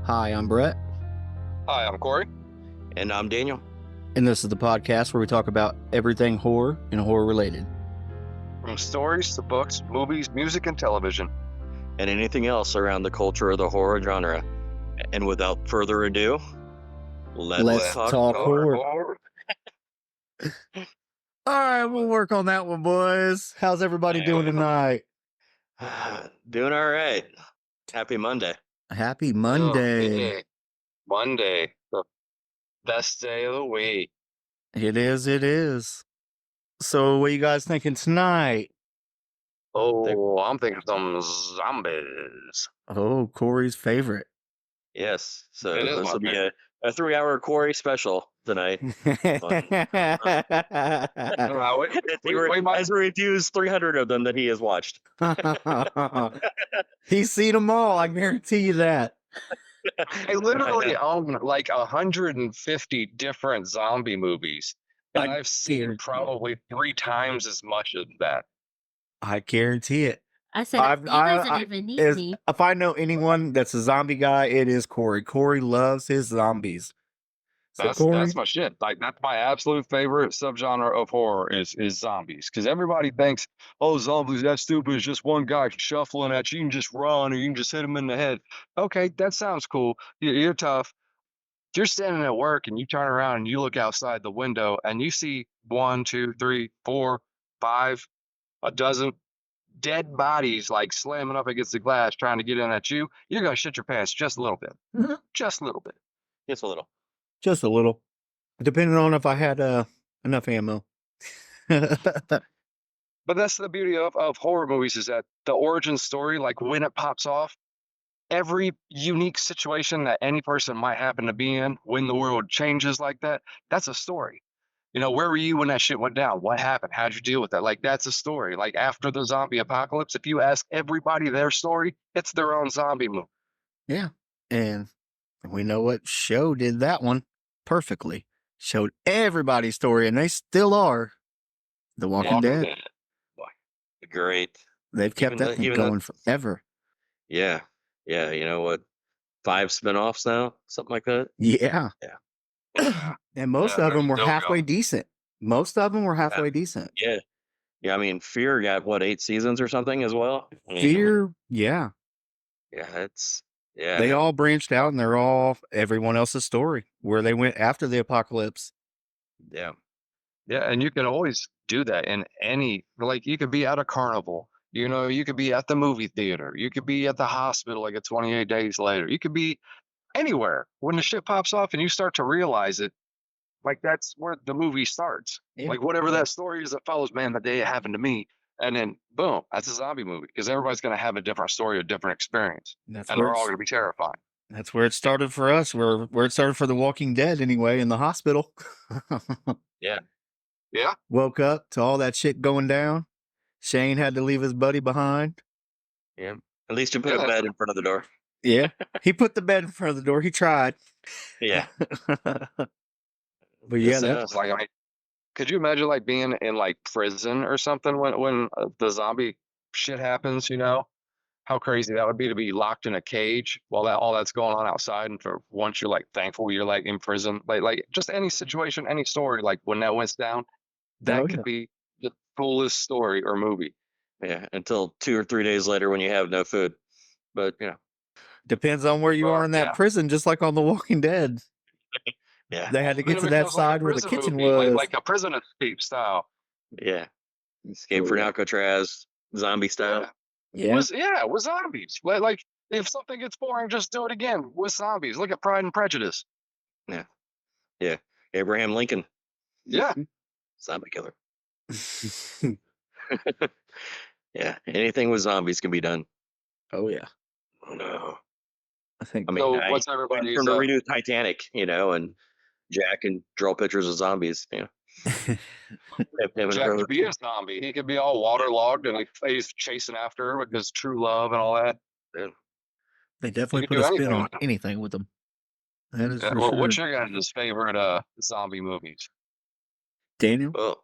Hi, I'm Brett, Hi, I'm Corey. And I'm Daniel. and this is the podcast where we talk about everything horror and horror related. From stories to books, movies, music, and television. And anything else around the culture of the horror genre. And without further ado, Let's talk horror. All right, we'll work on that one, boys. How's everybody doing tonight? Doing all right. Happy Monday. Happy Monday. Oh, Monday, the best day of the week. It is. So, what are you guys thinking tonight? Oh, I'm thinking some zombies. Oh, Corey's favorite. Yes. So It is this my will be a 3-hour Corey special tonight. As he reviews 300 of them that he has watched. He's seen them all, I guarantee you that. I literally own like 150 different zombie movies. And I've seen probably 3 times as much of that. I guarantee it. I said, he doesn't even need me. If I know anyone that's a zombie guy, it is Corey. Corey loves his zombies. So That's my shit. Like, that's my absolute favorite subgenre of horror is zombies. Because everybody thinks, oh, zombies, that's stupid. It's just one guy shuffling at you. You can just run or you can just hit him in the head. Okay, that sounds cool. You're tough. If you're standing at work and you turn around and you look outside the window and you see 1, 2, 3, 4, 5, a dozen dead bodies like slamming up against the glass trying to get in at you, you're going to shit your pants just a little bit. Just a little bit. Just a little. Just a little. Depending on if I had enough ammo. But that's the beauty of horror movies is that the origin story, like when it pops off, every unique situation that any person might happen to be in when the world changes like that, that's a story. You know, where were you when that shit went down? What happened? How'd you deal with that? Like, that's a story. Like, after the zombie apocalypse, if you ask everybody their story, it's their own zombie movie. Yeah. And we know what show did that one perfectly. Showed everybody's story, and they still are. The Walking Dead. Great. They've kept that thing going forever. Yeah. Yeah. You know what? 5 spinoffs now? Something like that? Yeah. And most of them were halfway decent. Decent. Yeah. Yeah. I mean, Fear got what, 8 seasons or something as well? I mean, Fear, yeah. Yeah, yeah. They all branched out and they're all everyone else's story where they went after the apocalypse. Yeah. Yeah, and you can always do that in any, like, you could be at a carnival, you know, you could be at the movie theater, you could be at the hospital like 28 days later, you could be anywhere. When the shit pops off and you start to realize it, like, that's where the movie starts. Yeah. Like, whatever that story is that follows, man, the day it happened to me, and then boom, that's a zombie movie because everybody's going to have a different story, a different experience, and they're all going to be terrifying. That's where it started for us. Where it started for The Walking Dead anyway, in the hospital. Yeah. Yeah. Woke up to all that shit going down. Shane had to leave his buddy behind. Yeah. At least you put a bed in front of the door. Yeah. He put the bed in front of the door. He tried. Yeah. But yeah, that's like, I mean, could you imagine like being in like prison or something when the zombie shit happens? You know how crazy that would be to be locked in a cage while all that's going on outside, and for once you're like thankful you're like in prison. Like just any situation, any story, like when that went down, that could be the coolest story or movie. Yeah, until 2 or 3 days later when you have no food. But you know, depends on where you are in that prison, just like on The Walking Dead. Yeah, they had to get to that side where the kitchen was, like a prison escape style. Yeah, Escape from Alcatraz, zombie style. Yeah, with zombies. Like if something gets boring, just do it again with zombies. Look at Pride and Prejudice. Yeah, Abraham Lincoln. Yeah, zombie killer. Yeah, anything with zombies can be done. Oh yeah. Oh no. I mean, so what's everybody's from the redo Titanic, you know, and Jack can draw pictures of zombies, you know. Jack could be a zombie. He could be all waterlogged and he's chasing after her with his true love and all that. Yeah. They definitely put a spin on anything with them. That is for sure. What's your guys' favorite zombie movies? Daniel? Well,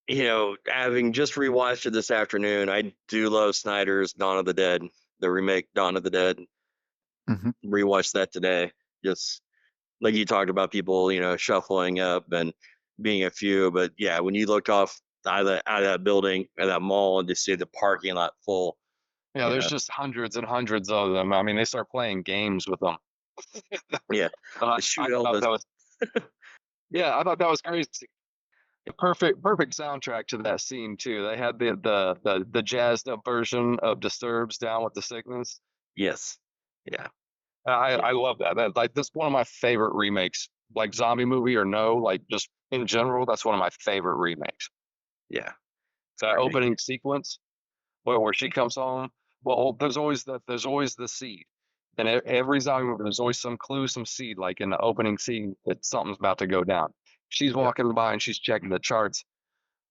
you know, having just rewatched it this afternoon, I do love Snyder's Dawn of the Dead, the remake Dawn of the Dead. Mhm. Rewatched that today. Just like you talked about people, shuffling up and being a few. But yeah, when you look off out of that building at that mall and just see the parking lot full, Yeah, you there's know, just hundreds and hundreds of them. I mean, they start playing games with them. yeah, I shoot thought Elvis. that was, yeah, I thought that was crazy. Perfect soundtrack to that scene too. They had the jazzed up version of Disturbed's "Down with the Sickness." Yes, yeah, I love that. That like that's one of my favorite remakes. Like zombie movie or no, like just in general, that's one of my favorite remakes. yeah. That Great. opening sequence where she comes home. Well, there's always the seed. And every zombie movie, there's always some clue, some seed, like in the opening scene that something's about to go down. She's walking by and she's checking the charts.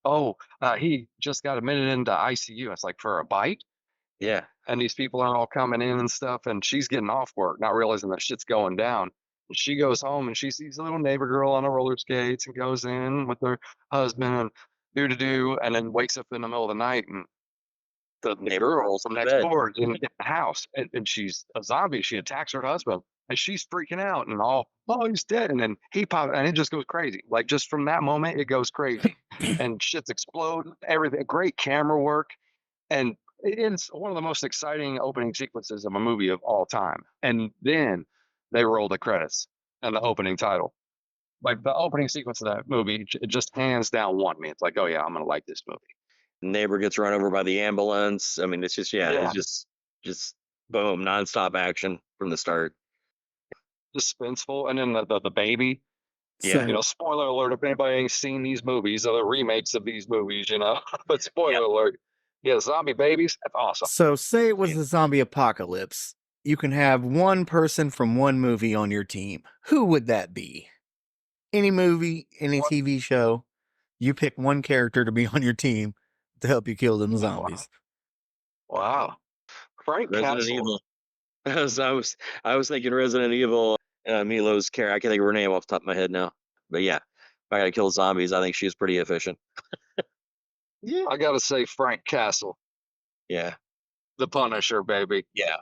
Oh, he just got admitted into ICU. It's like for a bite. Yeah, And these people are all coming in and stuff, and she's getting off work, not realizing that shit's going down. And she goes home and she sees a little neighbor girl on a roller skates and goes in with her husband and do, and then wakes up in the middle of the night and the neighbor girl rolls from in next bed. door is in the house, and she's a zombie. She attacks her husband, and she's freaking out and all, oh, he's dead. And then he pops, and it just goes crazy. Like just from that moment, it goes crazy, and shit's exploding. Everything, great camera work, and it's one of the most exciting opening sequences of a movie of all time. And then they roll the credits and the opening title. Like the opening sequence of that movie, it just hands down won me. It's like, oh yeah, I'm gonna like this movie. Neighbor gets run over by the ambulance. I mean, it's just Yeah. it's just boom, nonstop action from the start. Suspenseful, and then the baby. Yeah. You know, spoiler alert if anybody ain't seen these movies or the remakes of these movies, but spoiler alert. Yeah, zombie babies, that's awesome. So say it was a zombie apocalypse. You can have one person from one movie on your team. Who would that be? Any movie, any What? TV show, you pick one character to be on your team to help you kill them zombies. Wow. Frank Resident Castle. Evil. I was thinking Resident Evil. Milo's character. I can't think of her name off the top of my head now. But yeah, if I gotta kill zombies, I think she's pretty efficient. Yeah. I gotta say Frank Castle, Yeah. the Punisher, baby. Yeah.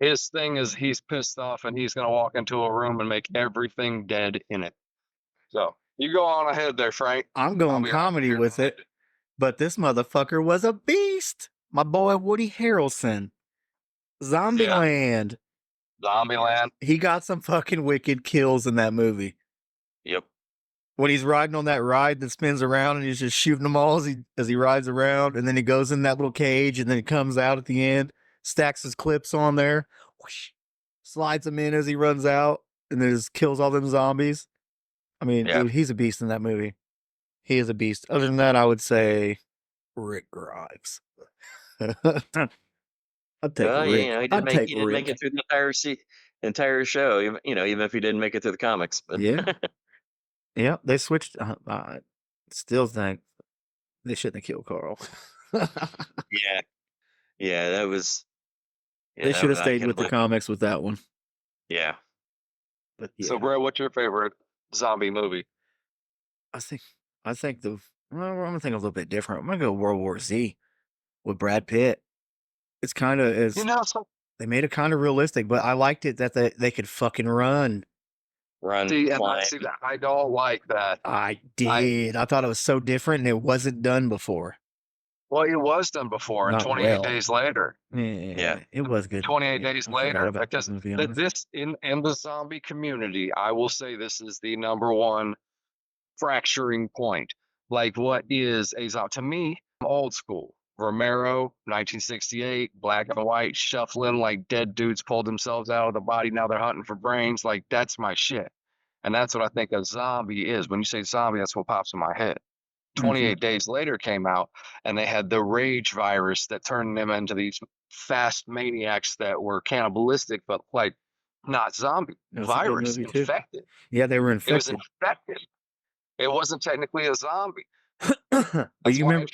His thing is he's pissed off and he's gonna walk into a room and make everything dead in it. So you go on ahead there, Frank. I'm going comedy with it, but this motherfucker was a beast. My boy Woody Harrelson. Zombieland. Zombieland. He got some fucking wicked kills in that movie. Yep. When he's riding on that ride that spins around and he's just shooting them all as he rides around, and then he goes in that little cage and then he comes out at the end, stacks his clips on there, whoosh, slides them in as he runs out, and then just kills all them zombies. I mean, dude, he's a beast in that movie. He is a beast. Other than that, I would say Rick Grimes. I'd take Rick. He didn't make it through the entire show, even if he didn't make it through the comics. But Yeah. Yeah, they switched. I still think they shouldn't have killed Carl. yeah, that was. They should have stayed with the comics with that one. Yeah. But yeah. So, Brett, what's your favorite zombie movie? I think I'm gonna think a little bit different. I'm gonna go World War Z with Brad Pitt. It's kind of they made it kind of realistic, but I liked it that they could fucking run. See, I don't like that. I did. I thought it was so different and it wasn't done before. Well, it was done before, and 28 days later. Yeah, it was good. 28 days later, because this in the zombie community, I will say this is the number one fracturing point. Like, what is a zombie? To me, I'm old school. Romero, 1968, black and white, shuffling like dead dudes pulled themselves out of the body. Now they're hunting for brains. Like, that's my shit. And that's what I think a zombie is. When you say zombie, that's what pops in my head. 28 days later came out, and they had the rage virus that turned them into these fast maniacs that were cannibalistic, but like not zombie. Virus infected. Yeah, they were infected. It was infected. It wasn't technically a zombie. But you remember?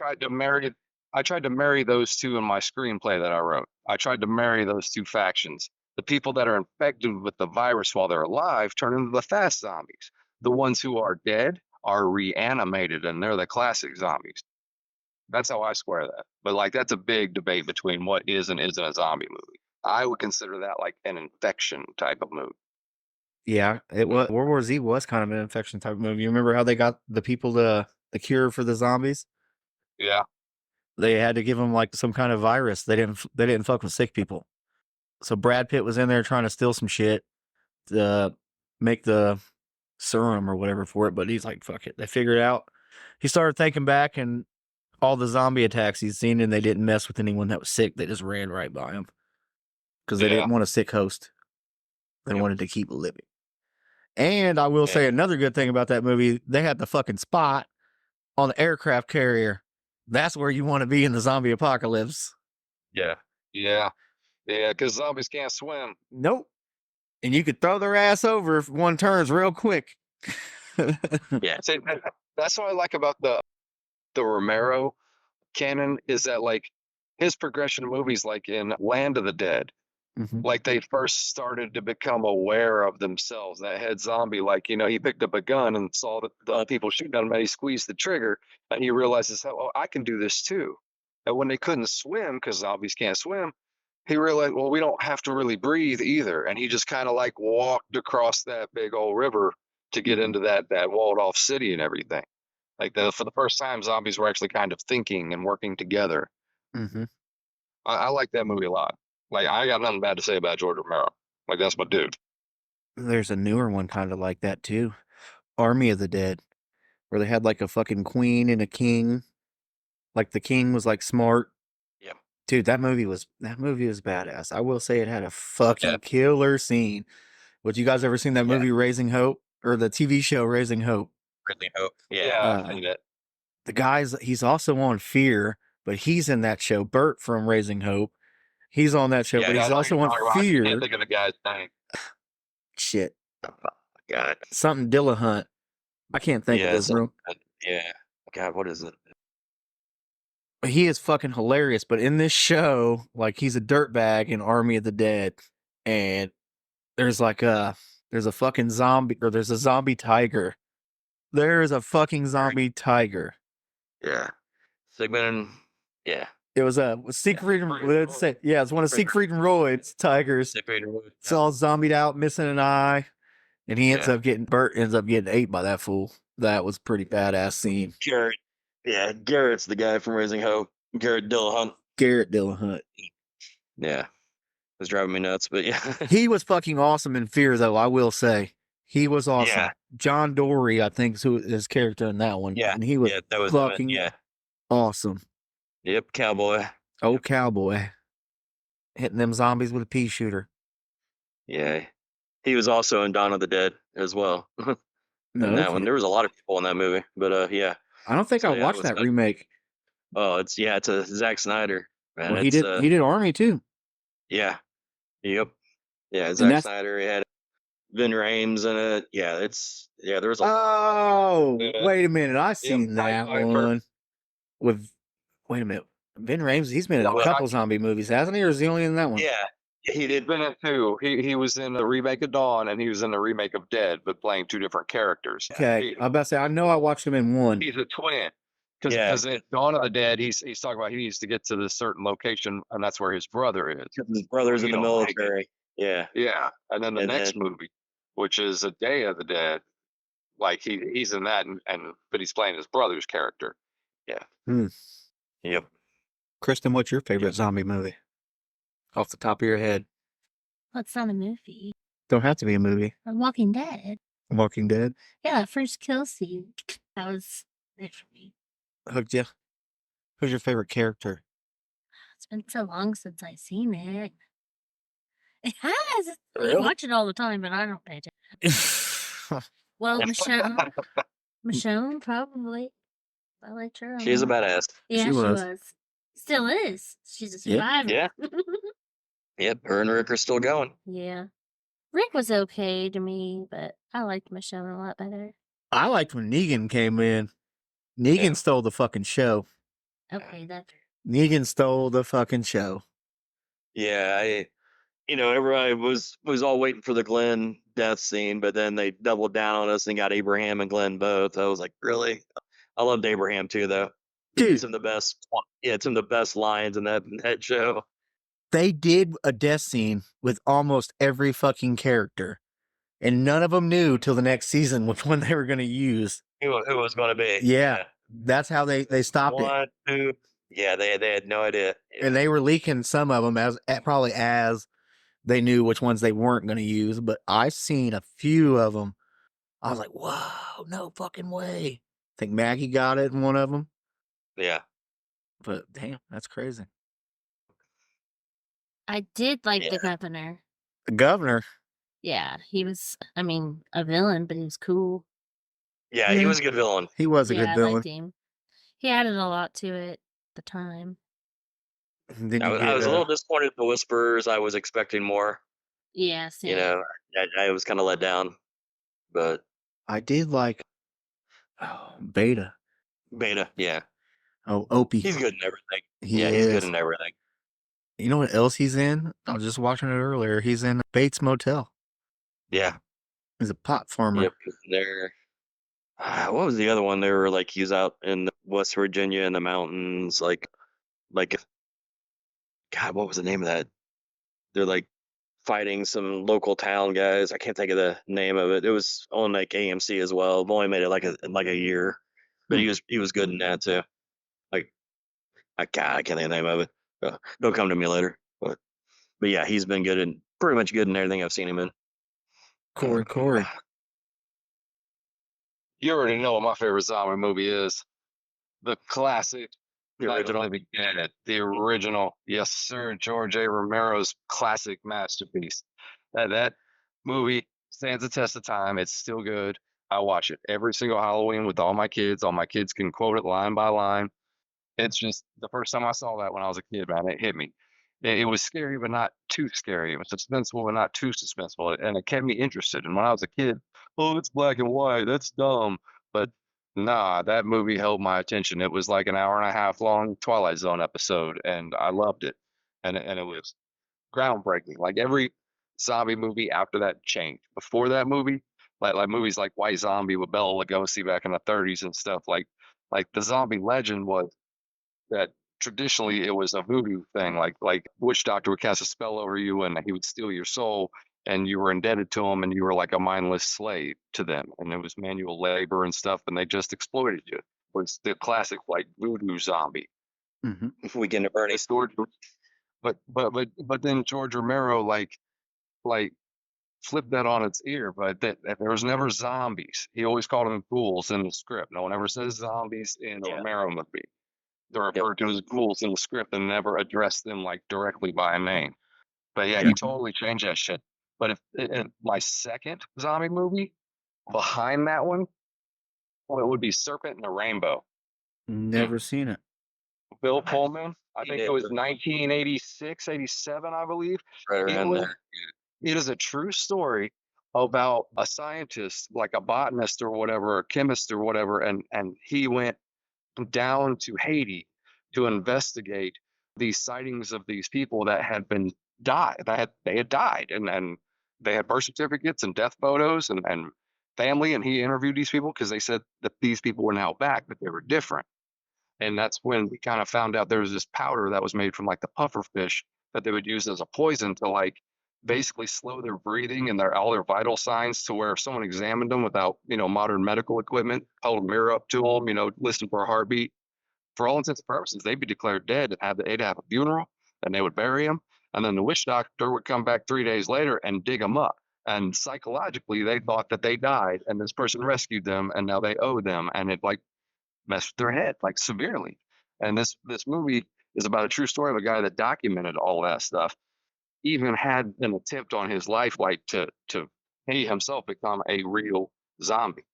I tried to marry those two in my screenplay that I wrote. I tried to marry those two factions. The people that are infected with the virus while they're alive turn into the fast zombies. The ones who are dead are reanimated, and they're the classic zombies. That's how I square that. But like, that's a big debate between what is and isn't a zombie movie. I would consider that like an infection type of movie. Yeah, it was World War Z was kind of an infection type of movie. You remember how they got the people the cure for the zombies? Yeah. They had to give them like some kind of virus. They didn't fuck with sick people. So Brad Pitt was in there trying to steal some shit to make the serum or whatever for it, but he's like, fuck it. They figured it out. He started thinking back and all the zombie attacks he's seen, and they didn't mess with anyone that was sick. They just ran right by him because they Yeah. didn't want a sick host. They Yep. wanted to keep living. And I will say another good thing about that movie, they had the fucking spot on the aircraft carrier. That's where you want to be in the zombie apocalypse. Yeah. Yeah. Yeah, because zombies can't swim. Nope. And you could throw their ass over if one turns real quick. Yeah. See, that's what I like about the Romero canon is that like his progression of movies, like in Land of the Dead, Mhm. like they first started to become aware of themselves. That head zombie, like, you know, he picked up a gun and saw the people shooting at him, and he squeezed the trigger, and he realizes, oh, I can do this too. And when they couldn't swim, because zombies can't swim, he realized, well, we don't have to really breathe either. And he just kind of like walked across that big old river to get into that walled off city and everything. Like for the first time, zombies were actually kind of thinking and working together. Mm-hmm. I like that movie a lot. Like, I got nothing bad to say about George Romero. Like, that's my dude. There's a newer one kind of like that too. Army of the Dead, where they had like a fucking queen and a king. Like the king was like smart. Yep. Dude, that movie was badass. I will say it had a fucking killer scene. Would you guys ever seen that movie Raising Hope or the TV show Raising Hope? Ridley Hope. Yeah. I need it. The he's also on Fear, but he's in that show. Bert from Raising Hope. He's on that show, Yeah, but Yeah, he's I know also you're on talking about. I Fear. can't think of the guy's name. Shit. God. Something Dillahunt. I can't think of this room. Yeah. God, what is it? He is fucking hilarious, but in this show, like he's a dirtbag in Army of the Dead, and there's a fucking zombie, or there's a zombie tiger. There is a fucking zombie tiger. Yeah. Sigmund. Yeah. It was Siegfried and let's say, yeah, it's one of Siegfried and Roy's tigers. It's all zombied out, missing an eye, and Bert ends up getting ate by that fool. That was a pretty badass scene. Garrett. Yeah, Garrett's the guy from Raising Hope. Garrett Dillahunt. Garrett Dillahunt. Yeah. It was driving me nuts, but yeah. He was fucking awesome in Fear, though, I will say. He was awesome. Yeah. John Dory, I think, is his character in that one. Yeah. And he was that was fucking awesome. Yep, cowboy. Oh, cowboy. Hitting them zombies with a pea shooter. Yeah. He was also in Dawn of the Dead as well. No, that one. There was a lot of people in that movie, but yeah. I don't think I watched that remake. Oh, it's a Zack Snyder. Man, well, he did Army too. Yeah. Yep. Yeah, Zack Snyder. He had Vin Rames in it. Yeah, there was a Oh, wait a minute. I seen that one. Wait a minute. Vin Rames, he's been in a couple zombie movies, hasn't he? Or is he only in that one? Yeah. He did. Been in two. He was in the remake of Dawn, and he was in the remake of Dead, but playing two different characters. Okay, I'm about to say I know I watched him in one. He's a twin. Because in Dawn of the Dead, he's talking about he needs to get to this certain location, and that's where his brother is. His brother's in the military. Yeah. Yeah, and then the next movie, which is A Day of the Dead, like he's in that, but he's playing his brother's character. Yeah. Yep. Kristen, what's your favorite zombie movie? Off the top of your head. Well, it's not a movie. Don't have to be a movie. Walking Dead. Walking Dead? Yeah, first kill scene. That was it for me. Hooked you? Who's your favorite character? It's been so long since I've seen it. It has. Really? I watch it all the time, but I don't pay attention. Well, Michonne, probably. I liked her. She's a badass. Yeah, she was. Still is. She's a survivor. Yeah. Yep, her and Rick are still going. Yeah. Rick was okay to me, but I liked Michonne a lot better. I liked when Negan came in. Negan stole the fucking show. Okay, that's... Negan stole the fucking show. Yeah, everybody was all waiting for the Glenn death scene, but then they doubled down on us and got Abraham and Glenn both. I was like, really? I loved Abraham too, though. Dude. Some of the best. Yeah, some of the best lines in that show. They did a death scene with almost every fucking character, and none of them knew till the next season which one they were going to use. Who it was going to be? Yeah, that's how they stopped it. 1, 2. Yeah, they had no idea. And they were leaking some of them probably as they knew which ones they weren't going to use. But I've seen a few of them. I was like, whoa, no fucking way. I think Maggie got it in one of them. Yeah. But damn, that's crazy. I did like Yeah. the governor. The governor. Yeah, he was, I mean, a villain, but he was cool. Yeah, he was a good villain. He was a Yeah, good I villain. liked him. He added a lot to it at the time. And then I you was, get, I was a little disappointed with the Whispers. I was expecting more. Yeah, same. You know, I was kind of let down. But I did like Beta. Beta, yeah. Oh, Opie. He's good in everything. He Yeah, he's good is. in everything. You know what else he's in? I was just watching it earlier. He's in Bates Motel. Yeah. He's a pot farmer. Yep. There. What was the other one? They were like, he's out in West Virginia in the mountains, like, God, what was the name of that? They're like fighting some local town guys. I can't think of the name of it. It was on like AMC as well. I've only made it like a year, but he was good in that too. Like, I can't think of the name of it. Don't come to me later. But yeah, he's been good and pretty much good in everything I've seen him in. Corey. You already know what my favorite zombie movie is. The classic The Night of the original. Living Dead. The original. Yes, sir. George A. Romero's classic masterpiece. That movie stands the test of time. It's still good. I watch it every single Halloween with all my kids. All my kids can quote it line by line. It's just the first time I saw that when I was a kid, man, it hit me. It was scary, but not too scary. It was suspenseful, but not too suspenseful. And it kept me interested. And when I was a kid, oh, it's black and white. That's dumb. But nah, that movie held my attention. It was like an hour and a half long Twilight Zone episode, and I loved it. And it was groundbreaking. Like every zombie movie after that changed. Before that movie, like movies like White Zombie with Bela Lugosi back in the 30s and stuff, like the zombie legend was that traditionally it was a voodoo thing, like witch doctor would cast a spell over you and he would steal your soul and you were indebted to him and you were like a mindless slave to them, and it was manual labor and stuff and they just exploited you. It was the classic like voodoo zombie. Mm-hmm. Weekend at Bernie's. But then George Romero like flipped that on its ear. But that there was never zombies. He always called them ghouls in the script. No one ever says zombies in a Romero movie. They're referred to as ghouls in the script and never addressed them like directly by a name. But yeah, he totally changed that shit. But if in my second zombie movie behind that one, well, it would be Serpent and the Rainbow. Never seen it. Bill Pullman. I think it was did. 1986, 87, I believe. Right around there. It is a true story about a scientist, like a botanist or whatever, or chemist or whatever, and he went down to Haiti to investigate these sightings of these people that had been died. They had died, and they had birth certificates and death photos and family. And he interviewed these people because they said that these people were now back, but they were different. And that's when we kind of found out there was this powder that was made from like the puffer fish that they would use as a poison to like basically slow their breathing and all their vital signs, to where if someone examined them without, modern medical equipment, held a mirror up to them, listen for a heartbeat, for all intents and purposes, they'd be declared dead and they'd have a funeral and they would bury them. And then the witch doctor would come back 3 days later and dig them up. And psychologically, they thought that they died and this person rescued them and now they owe them. And it like messed with their head like severely. And this movie is about a true story of a guy that documented all that stuff. Even had an attempt on his life, like to he himself become a real zombie.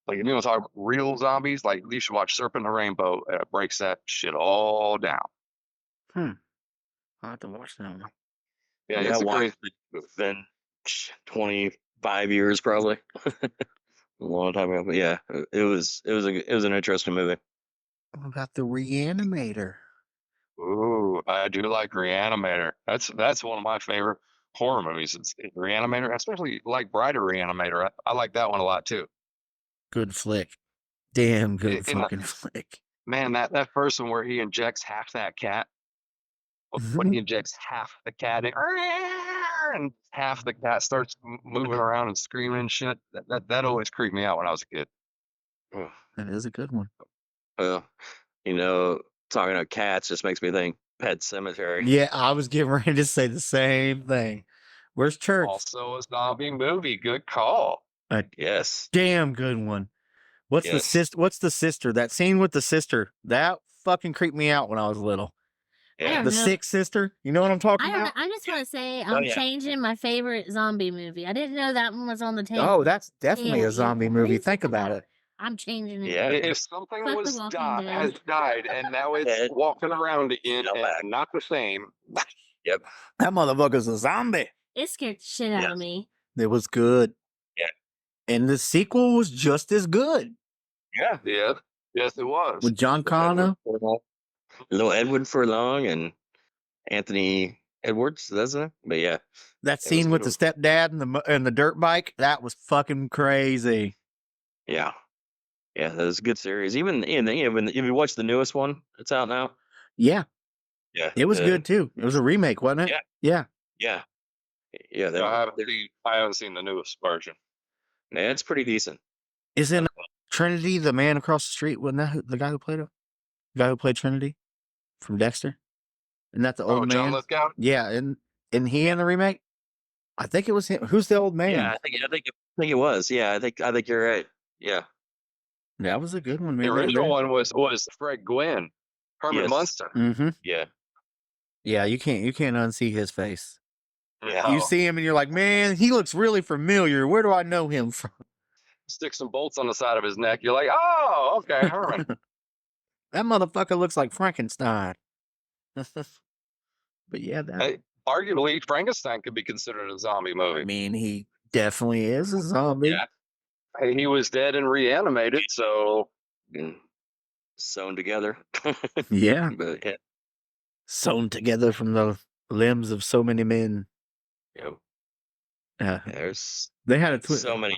Like if you want to talk about real zombies, like you should watch Serpent and the Rainbow. It breaks that shit all down. I'll have to watch that one. Yeah, I it's watched it within 25 years probably. A long time ago. But yeah, it was an interesting movie. What about the Reanimator? Ooh, I do like Reanimator. That's one of my favorite horror movies. It's Reanimator, especially like Brighter Reanimator. I like that one a lot too. Good flick. Damn good fucking flick. Man, that first one where he injects half that cat when he injects half the cat and half the cat starts moving around and screaming and shit. That always creeped me out when I was a kid. Oh, That is a good one. well, you know, talking about cats just makes me think Pet Cemetery. Yeah, I was getting ready to say the same thing. Where's Church? Also a zombie movie. Good call. A Yes. damn good one. What's the Yes. sister? What's the sister? That scene with the sister that fucking creeped me out when I was little. I Yeah. don't The know. sick sister. You know what I'm talking I don't know. about? I just want to say Oh, I'm yeah. changing my favorite zombie movie. I didn't know that one was on the table. Oh, that's definitely Yeah, a zombie yeah. movie. Please Think think about about it. I'm changing it. Yeah. If something Fuck The was Walking has Dead. died and now it's Dead. walking around again Come back. and not the same. Yep. That motherfucker's a zombie. It scared the shit out Yes. of me. It was good. Yeah. And the sequel was just as good Yeah. Yeah. Yes, it was. with John Connor. Little Edward Furlong and Anthony Edwards, that's it. But yeah, That was scene with good. the stepdad and the dirt bike, that was fucking crazy. yeah, that was a good series. Even if you watch the newest one, it's out now. Yeah, Yeah, it was good too. It was a remake, wasn't it? Yeah. Yeah. Yeah, I haven't seen the newest version. yeah, it's pretty decent. Isn't Trinity the man across the street? Wasn't that the guy who played him? The guy who played Trinity from Dexter? Isn't that the old man? John Lithgow? Yeah, and he in the remake? I think it was him. Who's the old man? Yeah, I think it was. Yeah, I think you're right. Yeah, That was a good one, The man. original one was Fred Gwynn, Herman Yes. Munster. Mm-hmm. yeah, Yeah, you can't unsee his face. yeah. You see him and you're like, man, he looks really familiar. Where do I know him from? Stick some bolts on the side of his neck. You're like, oh, okay, Herman. That motherfucker looks like Frankenstein. But yeah, that. Hey, arguably, Frankenstein could be considered a zombie I movie. mean, he definitely is a zombie. Yeah. Hey, he was dead and reanimated, so And sewn together. Yeah. But yeah, Sewn together from the limbs of so many men. there's They had a twist. so many.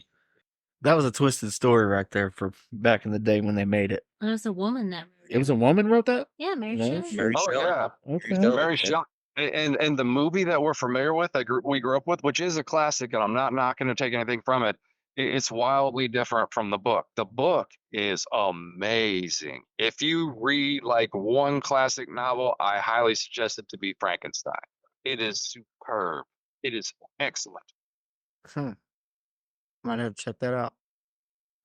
That was a twisted story right there for back in the day when they made it. It was a woman that wrote It was a woman wrote that? Yeah, Mary No, Shelley. Mary oh Shelley. yeah, Okay. Shelley. Mary Yeah. Shelley. And the movie that we're familiar with, we grew up with, which is a classic, and I'm not going to take anything from it. It's wildly different from the book. The book is amazing. If you read like one classic novel, I highly suggest it to be Frankenstein. It is superb. It is excellent. Might have to check that out.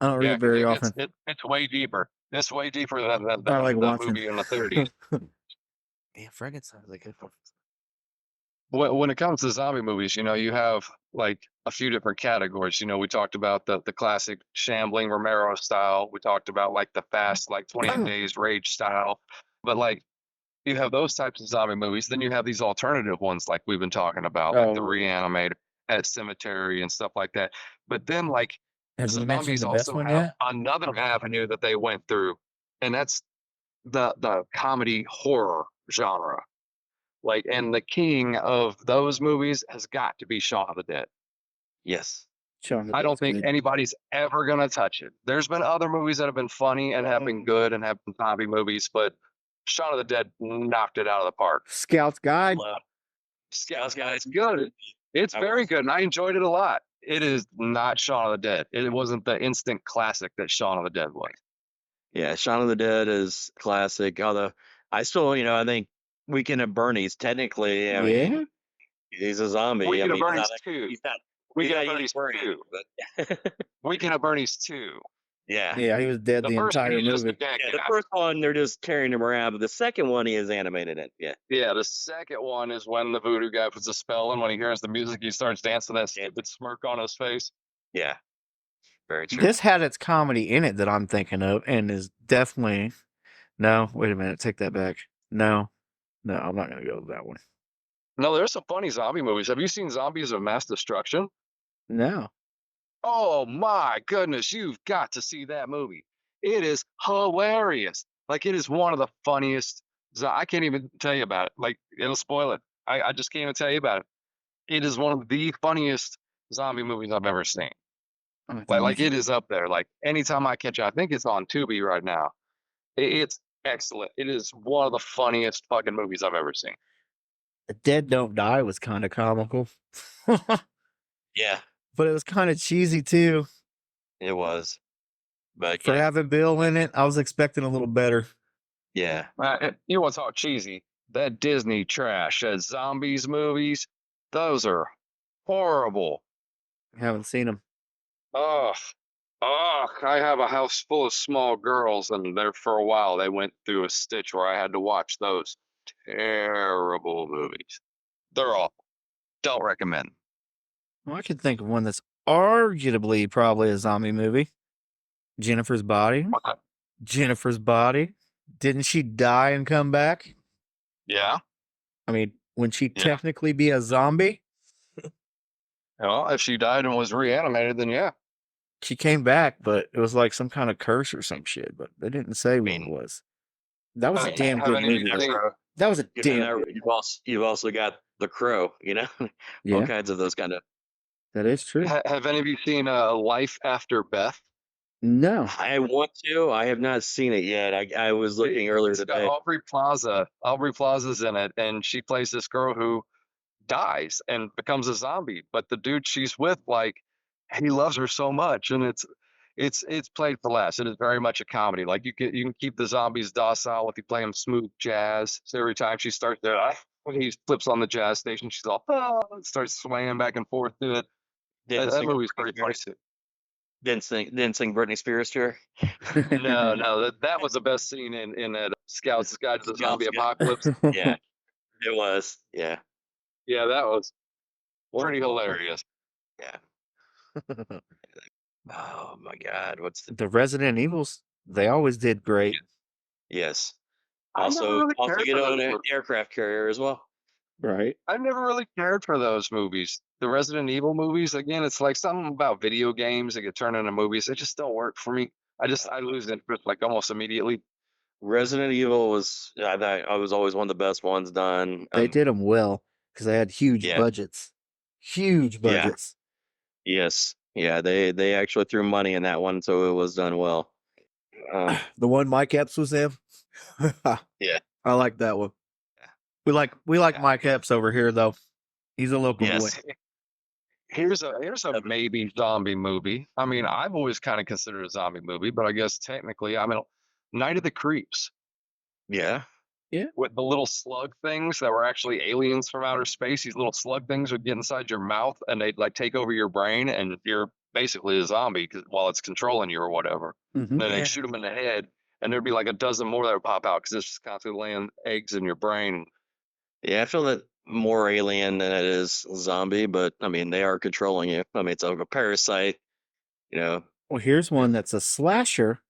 I don't read Yeah, very it's, often. it's way deeper. It's way deeper than I like the watching. movie in the 30s. Yeah, Frankenstein's a good one. When it comes to zombie movies, you have like a few different categories. We talked about the classic shambling Romero style. We talked about like the fast, like 28 Days Rage style. But like you have those types of zombie movies. Then you have these alternative ones like we've been talking about, like the Oh. Reanimator, Pet Cemetery, and stuff like that. But then like Have you mentioned zombies the best also one have yet? another avenue that they went through, and that's the comedy horror genre. Like, and the king of those movies has got to be Shaun of the Dead. Yes. Shaun the I don't Dead's think good. anybody's ever gonna touch it. There's been other movies that have been funny and have been good and have been zombie movies, but Shaun of the Dead knocked it out of the park. Scout's Guide. Love. Scouts, guys. it's good. It's I very was- good, and I enjoyed it a lot. It is not Shaun of the Dead. It wasn't the instant classic that Shaun of the Dead was. Yeah, Shaun of the Dead is classic. Although I still, I think Weekend at Bernie's technically, I mean, he's a zombie. Weekend I at mean, Bernie's 2. he's not. Weekend at he's Bernie's Bernie, 2. but Weekend at Bernie's 2. yeah. Yeah, he was dead The the first entire one, he's just a movie. dead Yeah, the guy. first one they're just carrying him around, but the second one he is animated in. Yeah, Yeah, the second one is when the voodoo guy puts a spell in. When he hears the music, he starts dancing that stupid smirk on his face. yeah, very true. This had its comedy in it that I'm thinking of, and is definitely. No, wait a minute. Take that back. No, I'm not gonna go with that one. No, there's some funny zombie movies. Have you seen Zombies of Mass Destruction? No. Oh my goodness, you've got to see that movie. It is hilarious. Like, it is one of the funniest. I can't even tell you about it. Like, it'll spoil it. I just can't even tell you about it. It is one of the funniest zombie movies I've ever seen. Like it is up there. Like, anytime I catch it, I think it's on Tubi right now. It's excellent. It is one of the funniest fucking movies I've ever seen. The Dead Don't Die was kind of comical, but Yeah, it was kind of cheesy too. it was. But For yeah, having Bill in it, I was expecting a little better. yeah. You want to talk cheesy? That Disney trash, that zombies movies, those are horrible. Haven't seen him. Ugh. Ugh. I have a house full of small girls, and there for a while they went through a stitch where I had to watch those terrible movies. They're awful. Don't recommend. Well, I can think of one that's arguably probably a zombie movie. Jennifer's Body. What? Jennifer's Body. Didn't she die and come back? Yeah. I mean, wouldn't she Yeah. technically be a zombie? Well, if she died and was reanimated, then yeah. She came back, but it was like some kind of curse or some shit, but they didn't say what it was. That was a Have- damn have good any of movie. you though. seen- That was a You damn know, good you've also got The Crow, you know, all Yeah, kinds of those kind of. that is true. Have any of you seen Life After Beth? No. I want to. I have not seen it yet. I was looking earlier It's got today. Aubrey Plaza. Aubrey Plaza's in it, and she plays this girl who dies and becomes a zombie. But the dude she's with, like, he loves her so much, and it's played for laughs. It is very much a comedy. Like you can keep the zombies docile if you play them smooth jazz. So every time she starts to, when he flips on the jazz station, she's all starts swaying back and forth to it. Didn't That sing movie's Britney pretty funny Spears- too. Didn't sing Britney Spears to her. No, that was the best scene in that Scout's Guide to the Zombie Scouts Apocalypse. Yeah, it was. Yeah, Yeah, that was Well, pretty hilarious. yeah. Oh my God, what's the? The Resident Evils, they always did great. Yes. I never Also, really also cared get for on those an movies. aircraft carrier as well. Right. I never really cared for those movies. The Resident Evil movies, again, it's like something about video games that get turned into movies. It just don't work for me. I lose interest like almost immediately. Resident Evil was. I thought I was always one of the best ones done. They did them well because they had huge Yeah. budgets. Huge Yeah. budgets. Yes. Yeah. They actually threw money in that one, so it was done well. The one Mike Epps was in. Yeah. I like that one. We like Yeah. Mike Epps over here though. He's a local Yes. boy. Here's a maybe zombie movie. I mean, I've always kind of considered a zombie movie, but I guess technically, I mean, Night of the Creeps Yeah. with the little slug things that were actually aliens from outer space. These little slug things would get inside your mouth and they'd like take over your brain, and you're basically a zombie while it's controlling you or whatever. Mhm. And then Yeah. they'd shoot them in the head, and there'd be like a dozen more that would pop out because it's just constantly laying eggs in your brain. Yeah. I feel that more alien than it is zombie, but I mean they are controlling you. I mean it's like a parasite. You know, Well, here's one that's a slasher.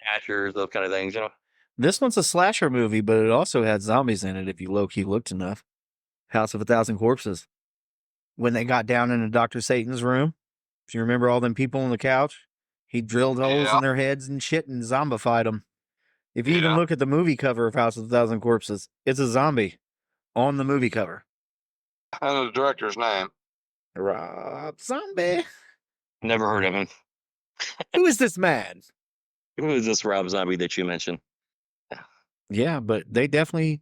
Ashers, those kind of things. You know. This one's a slasher movie, but it also had zombies in it if you low-key looked enough. House of a Thousand Corpses. When they got down into Dr. Satan's room, if you remember all them people on the couch, he drilled holes Yeah. in their heads and shit and zombified them. If you even Yeah. look at the movie cover of House of a Thousand Corpses, it's a zombie on the movie cover. And the director's name. Rob Zombie. Never heard of him. Who is this man? Who is this Rob Zombie that you mentioned? Yeah, but they definitely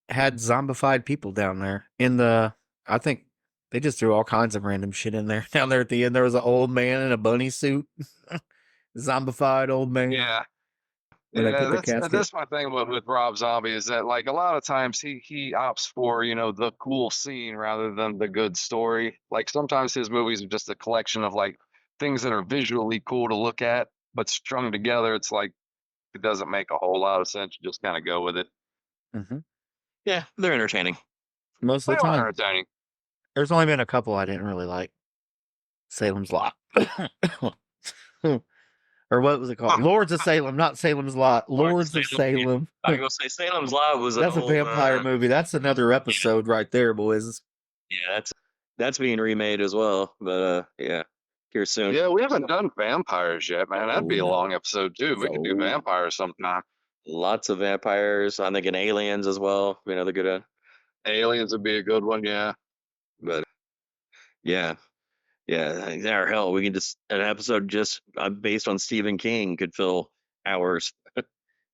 had zombified people down there. I think they just threw all kinds of random shit in there. Down there at the end, there was an old man in a bunny suit. Zombified old man. Yeah. When they Yeah, put the that's casket. my thing with Rob Zombie is that like a lot of times he opts for, you know, the cool scene rather than the good story. Like sometimes his movies are just a collection of like things that are visually cool to look at, but strung together, it's like it doesn't make a whole lot of sense. You just kind of go with it. Mhm. Yeah, they're entertaining. Most They of the are time. entertaining. There's only been a couple I didn't really like. Salem's Lot. Or what was it called? Lords of Salem, not Salem's Lot. Lords of Salem. I was gonna say Salem's Lot was an That's a old, vampire movie. That's another episode right there, boys. Yeah, that's being remade as well. But yeah, here soon. Yeah, we haven't done vampires yet, man. That'd be a Oh, no. long episode too. We could do So- vampires sometime. Lots of vampires. I'm thinking aliens as well. You know, they're good. Aliens would be a good one, yeah. But yeah, or hell, we can just an episode just based on Stephen King could fill hours.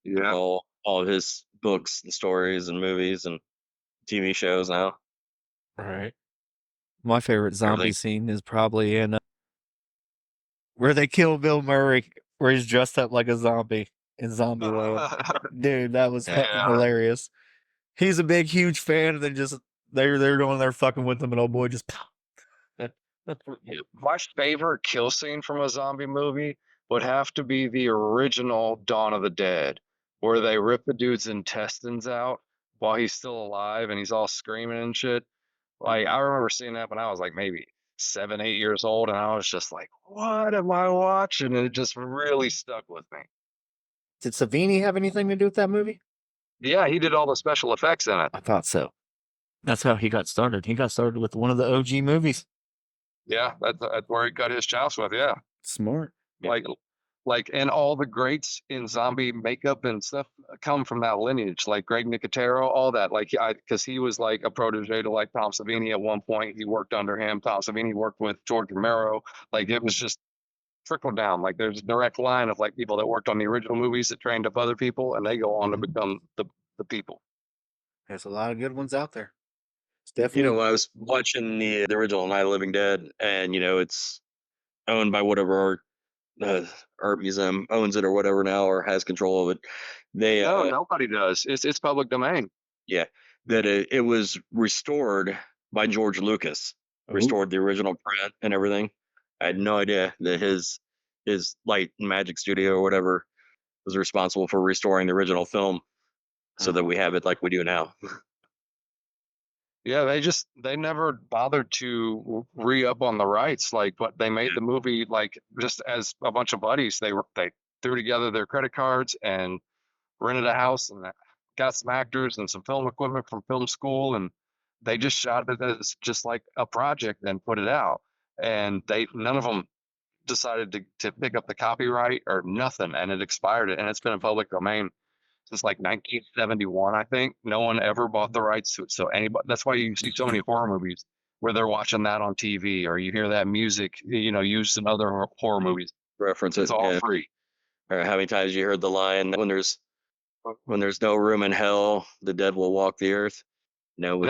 Yeah. All of his books and stories and movies and TV shows now. Right. My favorite zombie Everything. scene is probably in where they kill Bill Murray, where he's dressed up like a zombie in Zombieland. Dude, that was Yeah. hilarious. He's a big, huge fan, and then just they're going there fucking with him, and old boy just My favorite kill scene from a zombie movie would have to be the original Dawn of the Dead, where they rip the dude's intestines out while he's still alive and he's all screaming and shit. Like, I remember seeing that when I was like maybe 7, 8 years old, and I was just like, what am I watching? And it just really stuck with me. Did Savini have anything to do with that movie? Yeah, he did all the special effects in it. I thought so. That's how he got started. He got started with one of the OG movies. Yeah, that's where he got his chops with. Yeah. Smart. Like, and all the greats in zombie makeup and stuff come from that lineage, like Greg Nicotero, all that. Like, because he was like a protege to like Tom Savini at one point. He worked under him. Tom Savini worked with George Romero. Like, it was just trickled down. Like, there's a direct line of like people that worked on the original movies that trained up other people, and they go on to become the people. There's a lot of good ones out there. It's You definitely know, I was watching the original Night of the Living Dead, and you know, it's owned by whatever art museum owns it or whatever now, or has control of it. They No, nobody does. It's public domain. yeah, that it was restored by George Lucas, restored the original print and everything. I had no idea that his light and magic studio or whatever was responsible for restoring the original film so that we have it like we do now. Yeah, they never bothered to re-up on the rights. Like, but they made the movie like just as a bunch of buddies. They threw together their credit cards and rented a house and got some actors and some film equipment from film school, and they just shot it as just like a project and put it out. And none of them decided to pick up the copyright or nothing, and it expired. And it's been in public domain since like 1971, I think. No one ever bought the rights to it. So anybody, that's why you see so many horror movies where they're watching that on TV, or you hear that music, used in other horror movies. Reference it. It's all Yeah. free. Or how many times you heard the line, when there's no room in hell, the dead will walk the earth. No,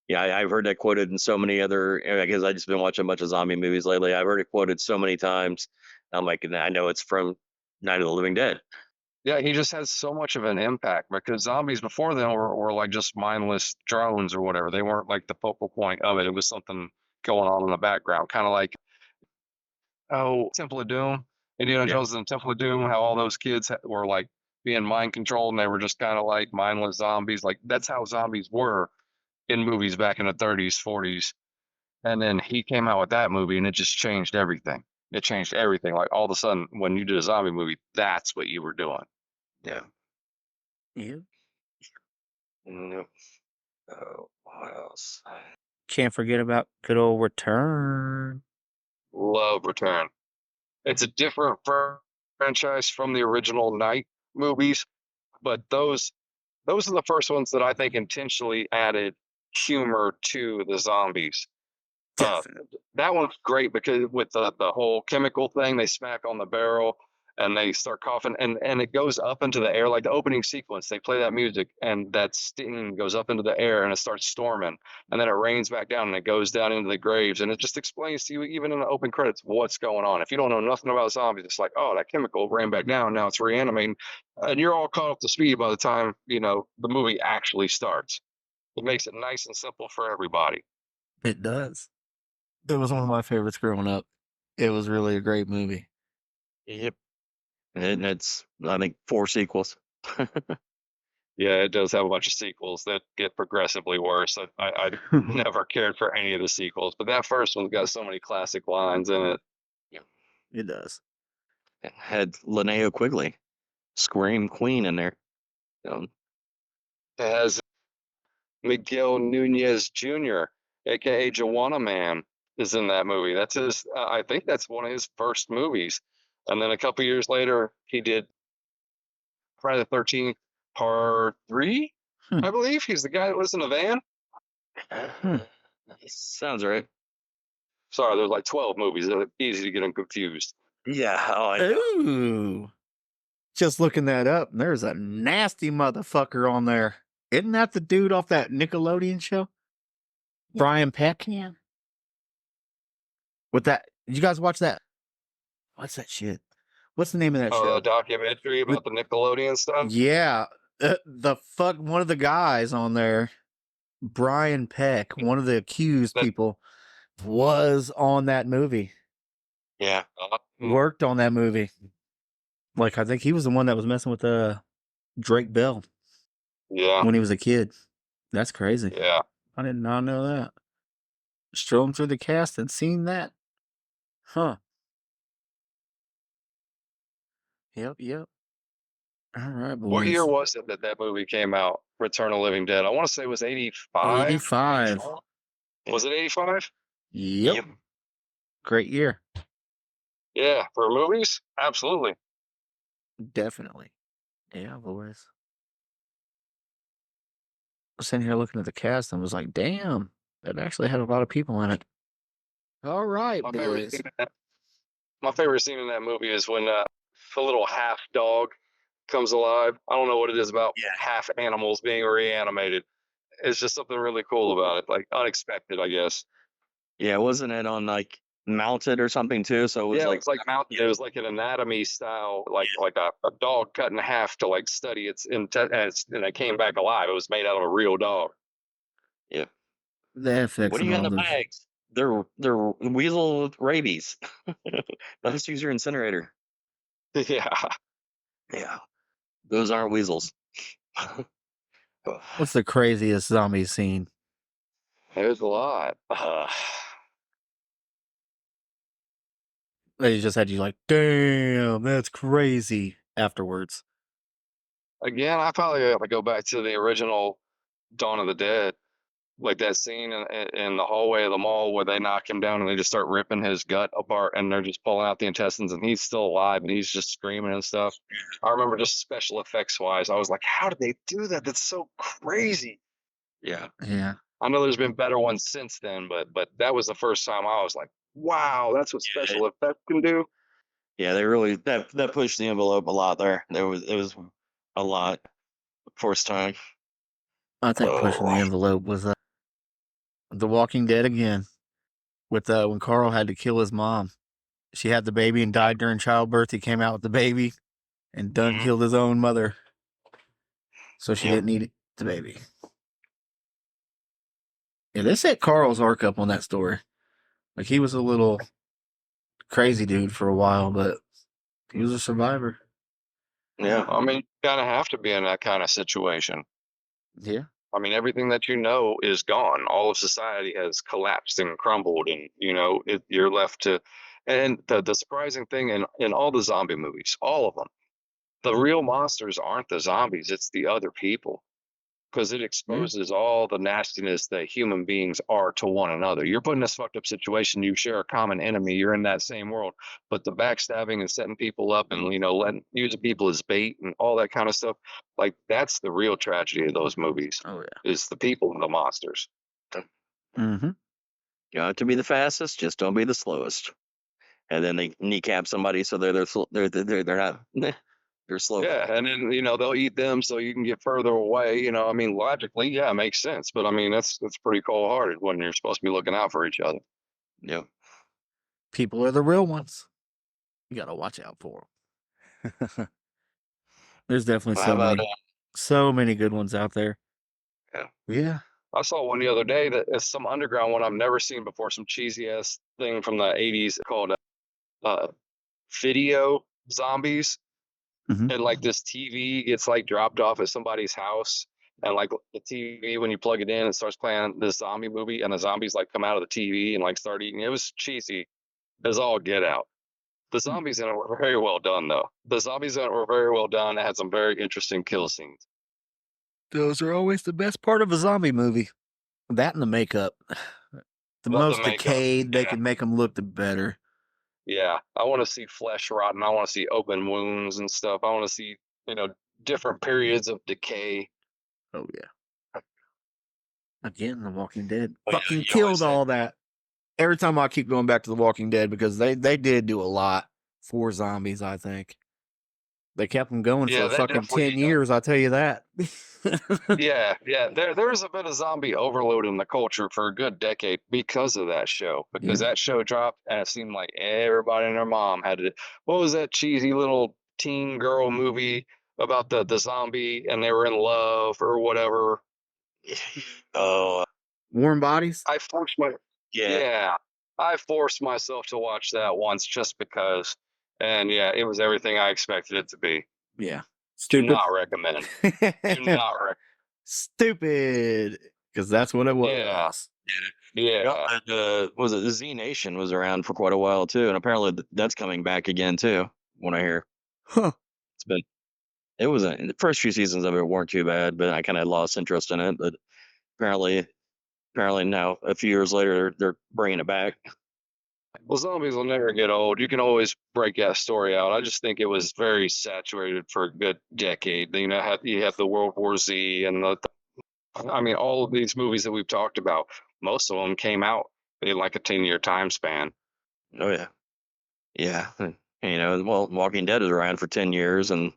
Yeah. I've heard that quoted in so many other, because I just been watching a bunch of zombie movies lately. I've heard it quoted so many times. I'm like, I know it's from Night of the Living Dead. Yeah, he just has so much of an impact, because zombies before then were like just mindless drones or whatever. They weren't like the focal point of it. It was something going on in the background, kind of like Temple of Doom, Indiana Yeah. Jones and Temple of Doom. How all those kids were like being mind controlled, and they were just kind of like mindless zombies. Like, that's how zombies were in movies back in the 30s, 40s. And then he came out with that movie, and it just changed everything. It changed everything. Like, all of a sudden, when you did a zombie movie, that's what you were doing. Yeah. Yeah. Nope. Oh, what else? Can't forget about good old Return. Love Return. It's a different franchise from the original Night movies, but those are the first ones that I think intentionally added humor to the zombies. That one's great because with the whole chemical thing, they smack on the barrel and they start coughing, and it goes up into the air. Like the opening sequence, they play that music and that steam goes up into the air and it starts storming, and then it rains back down and it goes down into the graves, and it just explains to you, even in the open credits, what's going on. If you don't know nothing about zombies, it's like, oh, that chemical ran back down, now it's reanimating, and you're all caught up to speed by the time the movie actually starts. It makes it nice and simple for everybody. It does. It was one of my favorites growing up. It was really a great movie. Yep. And it's, I think, 4 sequels. Yeah, it does have a bunch of sequels that get progressively worse. I never cared for any of the sequels, but that first one's got so many classic lines in it. It does. It had Linnea Quigley, Scream Queen, in there. It has Miguel Nunez Jr., aka Joanna Man, is in that movie. That's his. I think that's one of his first movies. And then a couple years later, he did Friday the 13th Part 3, I believe. He's the guy that was in the van. Sounds right. Sorry, there's like 12 movies. It's easy to get them confused. Yeah. Oh, I know. Ooh. Just looking that up, there's a nasty motherfucker on there. Isn't that the dude off that Nickelodeon show? Brian Peck Yeah. with that. Did you guys watch that? What's that shit? What's the name of that Oh, show? the documentary about the Nickelodeon stuff. Yeah, one of the guys on there, Brian Peck, one of the accused That- people, was on that movie. Yeah. Worked on that movie. Like I think he was the one that was messing with Drake Bell Yeah. when he was a kid. That's crazy. Yeah. I did not know that. Strolling through the cast and seen that. Huh. Yep. All right, boys. What year was it that movie came out? Return of the Living Dead. I want to say it was 85. 85. Was it 85? Yep. Great year. Yeah, for movies, absolutely. Definitely. Yeah, boys. I was sitting here looking at the cast and was like, damn, that actually had a lot of people in it. All right, My favorite, boys. scene in that, my favorite scene in that movie is when the little half dog comes alive. I don't know what it is about half animals being reanimated. It's just something really cool about it, like unexpected, I guess. Yeah, wasn't it on like mounted or something too? So it was Yeah, like it's like mountain. It was like an anatomy style, like a dog cut in half to like study its intestines, and it came back alive. It was made out of a real dog. yeah. The FX What do you got in and the all those. bags? They're weasel with rabies. Let's use your incinerator. Yeah. Yeah. Those aren't weasels. What's the craziest zombie scene? There's a lot. They just had you like, damn, that's crazy afterwards. Again, I probably have to go back to the original Dawn of the Dead, like that scene in the hallway of the mall where they knock him down and they just start ripping his gut apart and they're just pulling out the intestines and he's still alive and he's just screaming and stuff. I remember just special effects wise, I was like, how did they do that? That's so crazy. Yeah. Yeah. I know there's been better ones since then, but that was the first time I was like, wow, that's what special effects can do. Yeah, they really that pushed the envelope a lot there. It was a lot first time. I think pushing the envelope was The Walking Dead again. With when Carl had to kill his mom. She had the baby and died during childbirth. He came out with the baby and done killed his own mother. So she didn't eat the baby. Yeah, they set Carl's arc up on that story. Like he was a little crazy dude for a while, but he was a survivor. Yeah. I mean, you kind of have to be in that kind of situation. Yeah. I mean, everything that you know is gone. All of society has collapsed and crumbled, and you're left to. And the surprising thing in all the zombie movies, all of them, the real monsters aren't the zombies; it's the other people, because it exposes all the nastiness that human beings are to one another. You're put in this fucked up situation. You share a common enemy. You're in that same world, but the backstabbing and setting people up and using people as bait and all that kind of stuff, like that's the real tragedy of those movies. Oh yeah. Is the people and the monsters. Mm-hmm. You have to be the fastest, just don't be the slowest. And then they kneecap somebody, so they're not they're slow. Yeah, and then they'll eat them so you can get further away. I mean, logically, yeah, it makes sense. But I mean, that's pretty cold hearted when you're supposed to be looking out for each other. Yep. People are the real ones. You gotta watch out for them. There's definitely so many good ones out there. Yeah. I saw one the other day that is some underground one I've never seen before. Some cheesy ass thing from the '80s called Video Zombies. Mhm. And like this TV gets like dropped off at somebody's house, and like the TV, when you plug it in, it starts playing this zombie movie, and the zombies like come out of the TV and like start eating. It was cheesy as all get out. The zombies in it were very well done, though. The zombies in it were very well done. It had some very interesting kill scenes. Those are always the best part of a zombie movie. That and the makeup. The most makeup, decayed they yeah. can make them look, the better. Yeah, I want to see flesh rotting. I want to see open wounds and stuff. I want to see, different periods of decay. Oh yeah. Again, The Walking Dead yeah, fucking you always killed say- all that. Every time I keep going back to The Walking Dead because they did do a lot for zombies, I think. They kept them going Yeah, for that fucking definitely 10 years, I'll tell you that. yeah, yeah. There's a bit of zombie overload in the culture for a good decade because of that show. Because Yeah. that show dropped, and it seemed like everybody and their mom had to. What was that cheesy little teen girl movie about the zombie and they were in love or whatever? Oh, Warm Bodies? I forced my yeah. yeah, I forced myself to watch that once just because, and yeah, it was everything I expected it to be. Yeah. Do Stupid. not recommend. Do not recommend. Stupid. Because that's what it was. Yeah, Yeah, yeah. and, was it the Z Nation was around for quite a while too, and apparently that's coming back again too. When I hear Huh. it's been, it was the first few seasons of it weren't too bad, but I kind of lost interest in it. But apparently now a few years later they're bringing it back. Well, zombies will never get old. You can always break that story out. I just think it was very saturated for a good decade. You know, you have the World War Z and I mean, all of these movies that we've talked about, most of them came out in like a 10-year time span. Oh yeah, yeah. You know, well, Walking Dead is around for 10 years and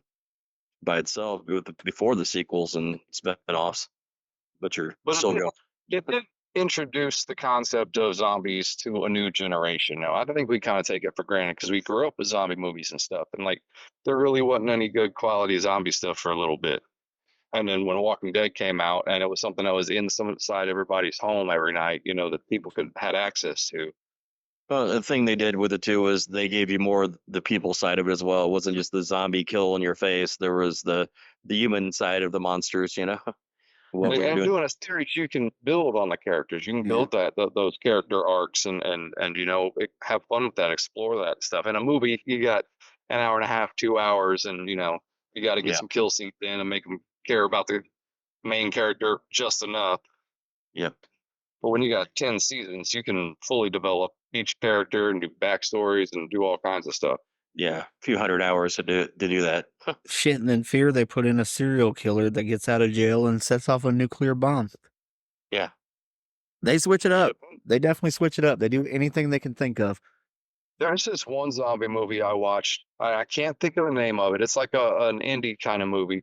by itself before the sequels and spin-offs, but you're But still going. it did introduce the concept of zombies to a new generation. Now, I think we kind of take it for granted because we grew up with zombie movies and stuff, and like there really wasn't any good quality zombie stuff for a little bit. And then when Walking Dead came out, and it was something that was inside everybody's home every night, you know, that people had access to. Well, the thing they did with it too was they gave you more the people side of it as well. It wasn't just the zombie kill in your face. There was the human side of the monsters. You know what we were And doing. doing a series, you can build on the characters. You can Yeah. build those character arcs and you know have fun with that, explore that stuff. In a movie, you got an hour and a half, 2 hours, and you know you got to get Yeah. some kill scenes in and make them care about the main character just enough. Yep. But when you got 10 seasons, you can fully develop each character and do backstories and do all kinds of stuff. Yeah. A few hundred hours to do that. Shit, and then Fear, they put in a serial killer that gets out of jail and sets off a nuclear bomb. Yeah. They switch it up. They definitely switch it up. They do anything they can think of. There's this one zombie movie I watched. I can't think of the name of it. It's like an indie kind of movie.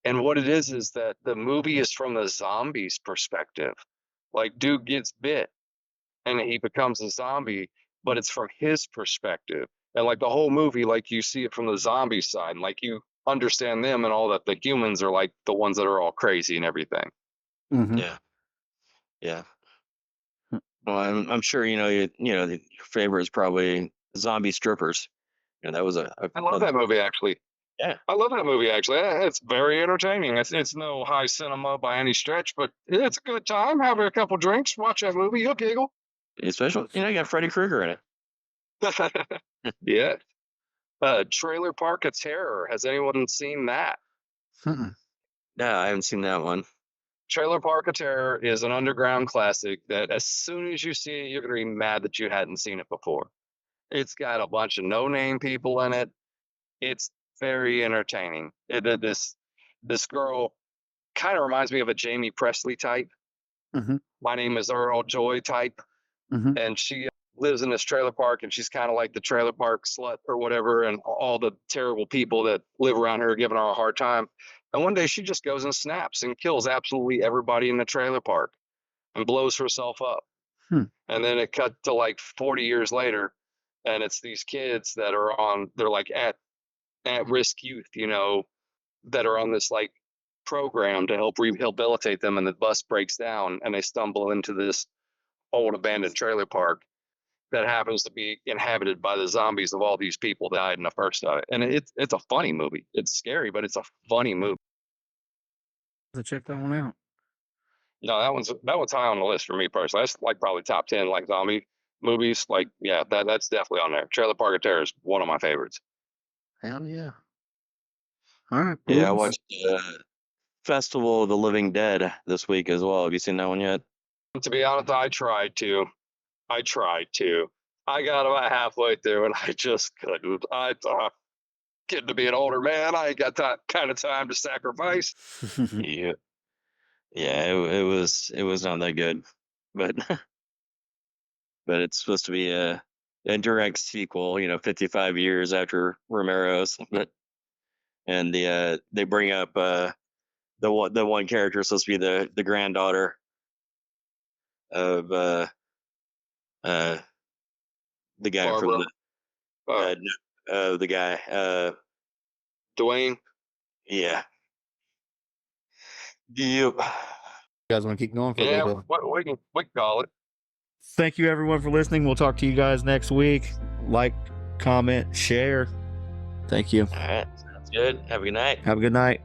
And what it is that the movie is from the zombie's perspective. Like, dude gets bit and he becomes a zombie, but it's from his perspective. And like the whole movie, like you see it from the zombie side, and like you understand them and all that the humans are like the ones that are all crazy and everything. Mm-hmm. Yeah. Yeah. Well, I'm sure your favorite is probably Zombie Strippers. You know, that was I love that movie actually. Yeah. I love that movie actually. It's very entertaining. It's no high cinema by any stretch, but it's a good time. Have a couple drinks, watch that movie, you'll giggle. Especially, you got Freddy Krueger in it. Yeah. Trailer Park of Terror. Has anyone seen that? Mm-mm. Yeah, I haven't seen that one. Trailer Park of Terror is an underground classic that as soon as you see it, you're going to be mad that you hadn't seen it before. It's got a bunch of no-name people in it. It's very entertaining. This girl kind of reminds me of a Jamie Presley type. Mhm. My name is Earl Joy type. Mhm. And she lives in this trailer park, and she's kind of like the trailer park slut or whatever, and all the terrible people that live around her are giving her a hard time. And one day she just goes and snaps and kills absolutely everybody in the trailer park and blows herself up. Hmm. And then it cut to like 40 years later, and it's these kids that are they're like at risk youth, you know, that are on this like program to help rehabilitate them, and the bus breaks down and they stumble into this old abandoned trailer park that happens to be inhabited by the zombies of all these people that died in the first of it. And it's a funny movie. It's scary, but it's a funny movie. So check that one out. No, that one's high on the list for me personally. That's like probably top 10 like zombie movies. Like, yeah, that's definitely on there. Trailer Park of Terror is one of my favorites. Hell yeah. All right. Yeah, I Bruce. watched Festival of the Living Dead this week as well. Have you seen that one yet? To be honest, I tried to. I got about halfway through and I just couldn't. I thought, getting to be an older man, I ain't got that kind of time to sacrifice. Yeah. Yeah, it was not that good, but but it's supposed to be a direct sequel. 55 years after Romero's, but and they bring up the one character supposed to be the granddaughter of the guy Barbara. from the guy Dwayne. yeah. Yep. You guys want to keep going for a Yeah, little bit? we can call it. Thank you everyone for listening. We'll talk to you guys next week. Like, comment, share. Thank you. All right, sounds good. Have a good night. Have a good night.